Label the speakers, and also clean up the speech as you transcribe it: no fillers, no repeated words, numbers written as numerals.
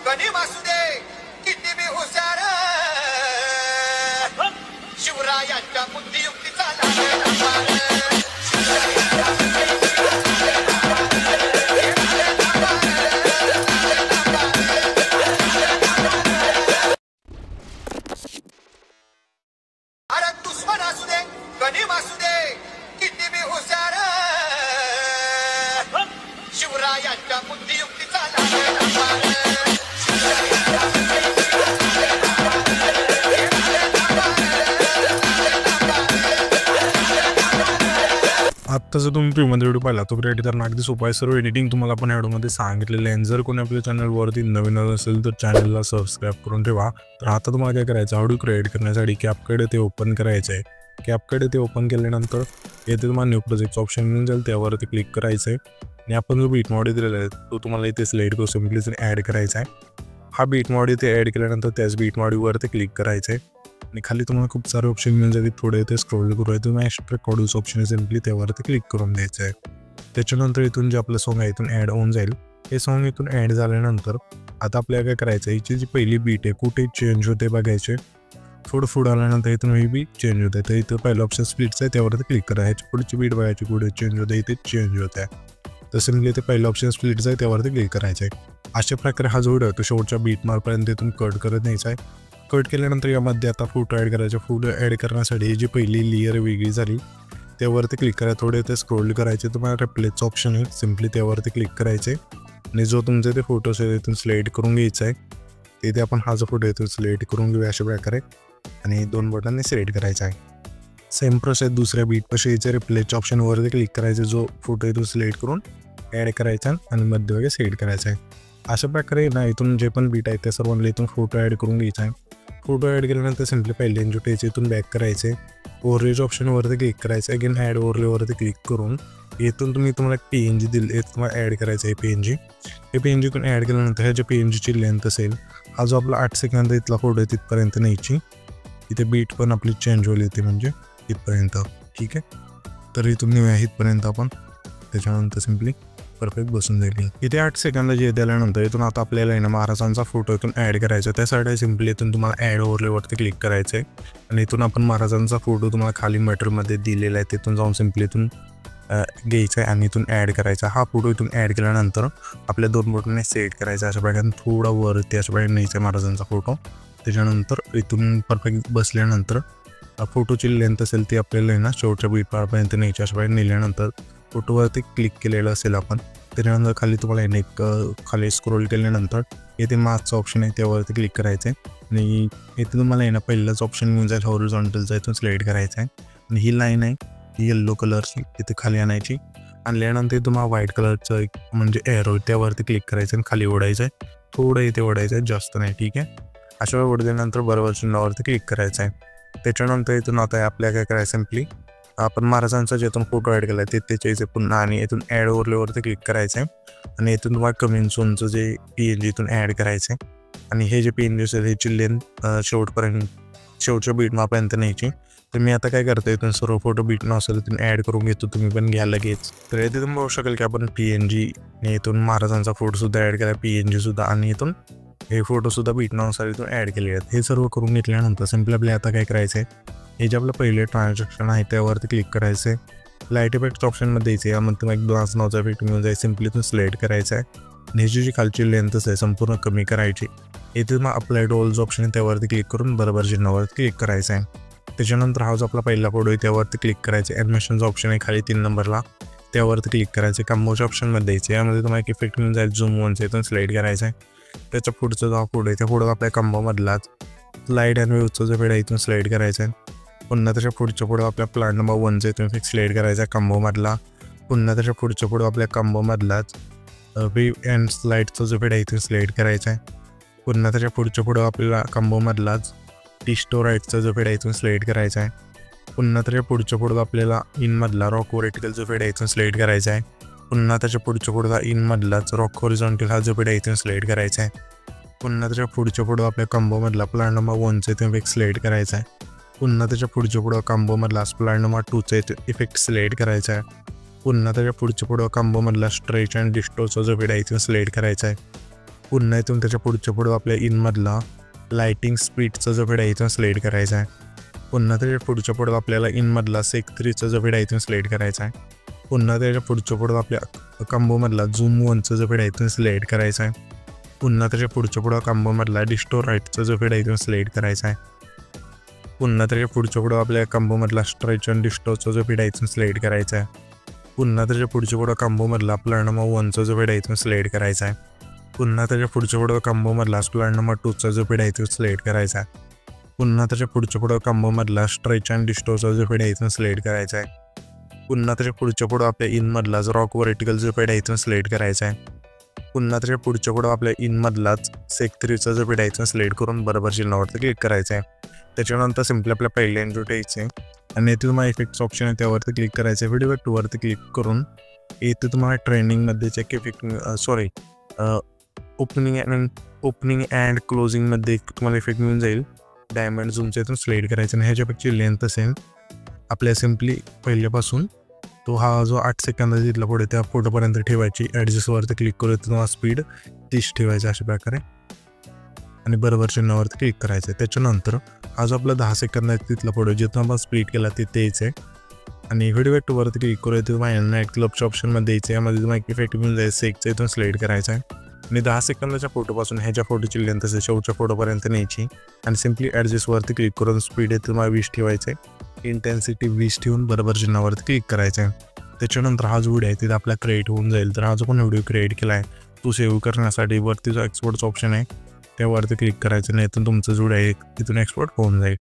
Speaker 1: गणी वासुदे किती बी हुशार शिवरायांच्या बुद्धियुक्तीचा लागला पार अरे दुश्मन असू दे गणी वासुदे किती बी हुशार शिवरायांच्या बुद्धियुक्तीचा लागला पार
Speaker 2: आत्ता जर तुम्ही प्रीमध्ये व्हिडिओ पाहिला तो क्रिएट करणं अगदी सोपं आहे. सर्व एडिटिंग तुम्हाला आपण व्हिडिओमध्ये सांगितलेलं आहे. जर कोणी आपल्या चॅनलवरती नवीन असेल तर चॅनलला सबस्क्राईब करून ठेवा. तर आता तुम्हाला काय करायचं, व्हिडिओ क्रिएट करण्यासाठी कॅपकट ते ओपन करायचं आहे. कॅपकट ते ओपन केल्यानंतर येथे तुम्हाला न्यू प्रोजेक्टचं ऑप्शन मिळून जाईल, त्यावरती क्लिक करायचं आहे आणि आपण जो बीट मॉड दिलेला आहे तो तुम्हाला इथे सिलेक्ट करून सिम्पली ॲड करायचा आहे. हा बीट मॉड इथे ॲड केल्यानंतर त्याच बीट मॉडवरती क्लिक करायचं आहे आणि खाली तुम्हाला खूप सारे ऑप्शन मिळून जातील. थोडे इथे स्क्रोल करू आहे, तुम्ही एक्स्ट्रॅक्ट ऑडिओचं ऑप्शन सिम्पली त्यावरती क्लिक करून द्यायचं आहे. त्याच्यानंतर इथून जे आपलं सॉन्ग आहे इथून ॲड होऊन जाईल. हे सॉन्ग इथून ॲड झाल्यानंतर आता आपल्याला काय करायचं आहे, हिची जी पहिली बीट आहे कुठे चेंज होते बघायचे. थोडं पुढं आल्यानंतर इथून ही बी चेंज होते, तर इथं पहिलं ऑप्शन स्प्लिटचं आहे त्यावरती क्लिक करायचं. पुढची बीट बघायची कुठे चेंज होते, इथे चेंज होत आहे. तर सिम्पली इथे पहिलं ऑप्शन स्प्लिटचं आहे त्यावरती क्लिक करायचं आहे. अशा प्रकारे हा जो व्हिडिओ आहे तो शेवटच्या बीट मार्कपर्यंत इथून कट करत न्यायचा आहे. कट केल्यानंतर यामध्ये आता फोटो ॲड करायचे. फोटो ॲड करण्यासाठी जी पहिली लेयर वेगळी झाली त्यावरती क्लिक करायचं. थोडे ते स्क्रोल करायचे, तुम्हाला रिप्लेसचं ऑप्शन आहे सिम्पली त्यावरती क्लिक करायचे आणि जो तुमचे ते फोटोज आहे तिथून सिलेक्ट करून घ्यायचा आहे. तिथे आपण हा जो फोटो आहे तो सिलेक्ट करून घेऊया अशा प्रकारे आणि 2 बटनने सिलेक्ट करायचा आहे. सेम प्रोसेस दुसऱ्या बीटपाशी याच्या रिप्लेसच्या ऑप्शनवरती क्लिक करायचे. जो फोटो आहे तो सिलेक्ट करून ॲड करायचा आणि मध्यभागी सेट करायचा आहे. अशा प्रकारे ना इथून जे पण बीट आहे त्या सर्वांना इथून फोटो ॲड करून घ्यायचा आहे. फोटो ॲड केल्यानंतर सिम्पली पहिले एन्जोटेज इथून बॅक करायचे. ओव्हरलेच्या ऑप्शनवरती क्लिक करायचं. अगेन ॲड ओव्हरलेवरती क्लिक करून इथून तुम्हाला PNG दिली आहे तुम्हाला ॲड करायचं आहे. PNG हे PNG इथून ॲड केल्यानंतर ह्या ज्या PNGची लेंथ असेल, हा जो आपला 8 सेकंद इथला फोटो आहे तिथपर्यंत न्यायची. इथे बीट पण आपली चेंज होईल येते म्हणजे इथपर्यंत. ठीक आहे, तर इथून नेऊया इथपर्यंत आपण. त्याच्यानंतर सिम्पली परफेक्ट बसून जाईल. इथे 8 सेकंद जे आल्यानंतर इथून आता आपल्याला आहे ना महाराजांचा फोटो इथून ॲड करायचा. त्यासाठी सिम्पली इथून तुम्हाला ॲड ओव्हरलेवरती क्लिक करायचं आहे आणि इथून आपण महाराजांचा फोटो तुम्हाला खाली मॅटरमध्ये दिलेला आहे तिथून जाऊन सिम्पली इथून घ्यायचा आहे आणि इथून ॲड करायचा. हा फोटो इथून ॲड केल्यानंतर आपल्या 2 बटनने सेट करायचा. अशा प्रकारे थोडा वरती अशा प्रकारे न्यायचा महाराजांचा फोटो. त्याच्यानंतर इथून परफेक्ट बसल्यानंतर फोटोची लेंथ असेल ती आपल्याला आहे ना शेवटच्या बीट पारपर्यंत न्यायची. अशा प्रकारे नेल्यानंतर फोटोवरती क्लिक केलेलं असेल आपण. त्याच्यानंतर खाली तुम्हाला एक खाली स्क्रोल केल्यानंतर येथे मार्कचं ऑप्शन आहे त्यावरती क्लिक करायचं आहे आणि इथे तुम्हाला आहे ना पहिलंच ऑप्शन मिळून जाईल हॉरिझॉन्टलचा. इथून सिलेक्ट करायचं आहे आणि ही लाईन आहे ही येल्लो कलरची इथे खाली आणायची. आणल्यानंतर तुम्हाला व्हाईट कलरचं एक म्हणजे एरो त्यावरती क्लिक करायचं आणि खाली ओढायचं आहे. थोडं इथे ओढायचं आहे, जास्त नाही. ठीक आहे, अशा वेळ ओढल्यानंतर बरोबर चिन्हावरती क्लिक करायचं आहे. त्याच्यानंतर इथून आता आपल्याला काय करायचं सिम्पली आपण महाराजांचा जिथून फोटो ॲड केला आहे त्याच्या इथे पुन्हा आणि इथून ॲड ओव्हरलेवरती क्लिक करायचं आहे आणि इथून तुम्हाला कमिंग सूनचं जे PNG इथून ॲड करायचं आहे आणि हे जे PNG असेल ह्याची लेंथ शेवटच्या बीटमापर्यंत न्यायची. तर मी आता काय करतो इथून सर्व फोटो बीटनं असेल इथून ॲड करून घेतो, तुम्ही पण घ्या लगेच. तर इथे तुम्ही बघू शकेल की आपण PNG इथून महाराजांचा फोटोसुद्धा ॲड केला, PNG सुद्धा आणि इथून हे फोटोसुद्धा बीटनुसार इथून ॲड केले आहेत. हे सर्व करून घेतल्यानंतर सिम्पली आपल्याला आता काय करायचं आहे, हे जे आपलं पहिले ट्रान्झॅक्शन आहे त्यावरती क्लिक करायचं आहे. लाईट इफेक्ट ऑप्शनमध्ये द्यायचं आहे. यामध्ये तुम्हाला एक डान्स नावाचा इफेक्ट मिळून जाईल. सिम्पली इथून सिलेक्ट करायचं आहे आणि ह्याची जी खालची लेंथच आहे संपूर्ण कमी करायची. इथे मग अप्लाइड ऑलचं ऑप्शन आहे त्यावरती क्लिक करून बरोबर चिन्हावरती क्लिक करायचं आहे. त्याच्यानंतर हा जो आपला पहिला फोटो आहे त्यावरती क्लिक करायचं आहे. ॲनिमेशनचा ऑप्शन आहे खाली 3 नंबरला त्यावरती क्लिक करायचं आहे. कम्बोच्या ऑप्शनमध्ये द्यायचं आहे. यामध्ये तुम्हाला एक इफेक्ट मिळून जाईल झूम वनचं इथून सिलेक्ट करायचं आहे. त्याच्या पुढचा जो फोटो आहे त्या फोटो आपल्या कम्बोमधलाच लाईट अँड वेव्हचा जो पेड आहे इथून सिलेक्ट करायचा आहे. पुन्हा त्याच्या पुढच्या पुढं आपल्या प्लॅन नंबर 1चा इथून फिक्स सिलेक्ट करायचा आहे कम्बोमधला. पुन्हा त्याच्या पुढच्या पुढं आपल्या कम्बोमधलाच वेव्ह अँड स्लाईडचा जो पेड आहे इथून सिलेक्ट करायचा आहे. पुन्हा त्याच्या पुढच्या पुढं आपल्याला कम्बोमधलाच डिस्टोराईटचा जो पेड आहे इथून सिलेक्ट करायचा आहे. पुन्हा त्याच्या पुढच्या पुढं आपल्याला इनमधला रॉक व्हर्टिकल जो पेड आहे इथून सिलेक्ट करायचा आहे. पुन्हा त्याच्या पुढच्या पुढं इनमधलाच रॉक हॉरिझॉन्टल हा जो पेड आहे इथून सिलेक्ट करायचा आहे. पुन्हा त्याच्या पुढच्या पुढं आपल्या कम्बोमधला प्लॅन नंबर 1चा इथून फिक्स सिलेक्ट करायचा आहे. पुन्हा त्याच्या पुढच्या पुढं कम्बोमधला प्लॅन नंबर 2चा इफेक्ट सिलेक्ट करायचा आहे. पुन्हा त्याच्या पुढच्या पुढं कम्बोमधला स्ट्रेच अँड डिस्टोरचा जो पेड आहे इथून सिलेक्ट करायचा आहे. पुन्हा इथून त्याच्या पुढं आपल्या इनमधला लाइटिंग स्पीडचा जो व्हिडिओ इथून सिलेक्ट करायचा आहे. पुन्हा त्याच्या पुढं आपल्याला इनमधला सेक 3चा जो व्हिडिओ इथून सिलेक्ट करायचा आहे. पुन्हा त्याच्या पुढं आपल्या कॉम्बोमधला झूम 1चा जो व्हिडिओ इथून सिलेक्ट करायचा आहे. पुन्हा त्याच्या पुढं कॉम्बोमधला डिस्टोराइटचा जो व्हिडिओ इथून सिलेक्ट करायचा आहे. पुन्हा त्याच्या पुढं आपल्या कॉम्बोमधला स्ट्रेच अँड डिस्टोरचा जो व्हिडिओ इथून सिलेक्ट करायचा आहे. पुन्हा त्याच्या पुढं कॉम्बोमधला प्लॅनोमा 1चा जो व्हिडिओ इथून सिलेक्ट करायचा आहे. पुन्हा त्याच्या पुढं कॉम्बोमधला प्लॅनोमा 2चा जो व्हिडिओ इथून सिलेक्ट करायचा आहे. पुन्हा त्याच्या पुढं कॉम्बोमधला स्ट्रेच अँड डिस्टोरचा जो व्हिडिओ इथून सिलेक्ट करायचा आहे. पुन्हा त्याच्या पुढं आपल्या इनमधला रॉक व्हर्टिकल जो व्हिडिओ इथून सिलेक्ट करायचा आहे. पुन्हा त्याच्या पुढं आपल्या इनमधलाच सेक 3चा जो व्हिडिओ इथून सिलेक्ट करून बरोबर चिन्हावरती क्लिक करायचं आहे. त्याच्यानंतर सिम्पली आपल्या पहिल्या एंट्रीवर यायचं आहे आणि इथे तुम्हाला इफेक्ट्स ऑप्शन आहे त्यावरती क्लिक करायचं आहे. व्हिडिओ टूवरती क्लिक करून इथे तुम्हाला ट्रेंडिंगमध्ये चेक इफेक्ट ओपनिंग अँड क्लोजिंगमध्ये तुम्हाला इफेक्ट मिळून जाईल. डायमंड झूमच्या इथून सिलेक्ट करायचं आणि ह्याच्यापेक्षा लेंथ असेल आपल्या सिम्पली पहिल्यापासून तो हा जो 8 सेकंद तिथला पुढे त्या फोटोपर्यंत ठेवायची. ॲडजस्टवरती क्लिक करून तुम्हाला स्पीड 30 ठेवायचा अशा प्रकारे आणि बरोबर चिन्हावरती क्लिक करायचं आहे. त्याच्यानंतर हा जो आपला 10 सेकंद आहे तिथला फोटो जिथं आपण स्प्लिट केला तिथे यायचं आहे आणि व्हिडिओ टूवरती क्लिक करून तुम्हाला नाईट क्लबच्या ऑप्शनमध्ये यायचं आहे. यामध्ये तुम्हाला इफेक्ट मिळून जाईल सेकचा इथून सिलेक्ट करायचा आहे आणि 10 सेकंदाच्या फोटोपासून ह्याच्या फोटोची लेंथ असेल शेवटच्या फोटोपर्यंत न्यायची आणि सिम्पली ॲडजस्टवरती क्लिक करून स्पीड आहे तुम्हाला 20 ठेवायचं आहे. इंटेन्सिटी 20 ठेवून बरोबर चिन्हावरती क्लिक करायचं आहे. त्याच्यानंतर हा जो व्हिडिओ आहे तिथे आपला क्रिएट होऊन जाईल. तर हा जो पण व्हिडिओ क्रिएट केला आहे तो सेव्ह करण्यासाठी वरती जो एक्सपोर्टचा ऑप्शन आहे त्यावरती क्लिक करायचं नाही तर तुमचं जो व्हिडिओ आहे तिथून एक्सपोर्ट होऊन जाईल.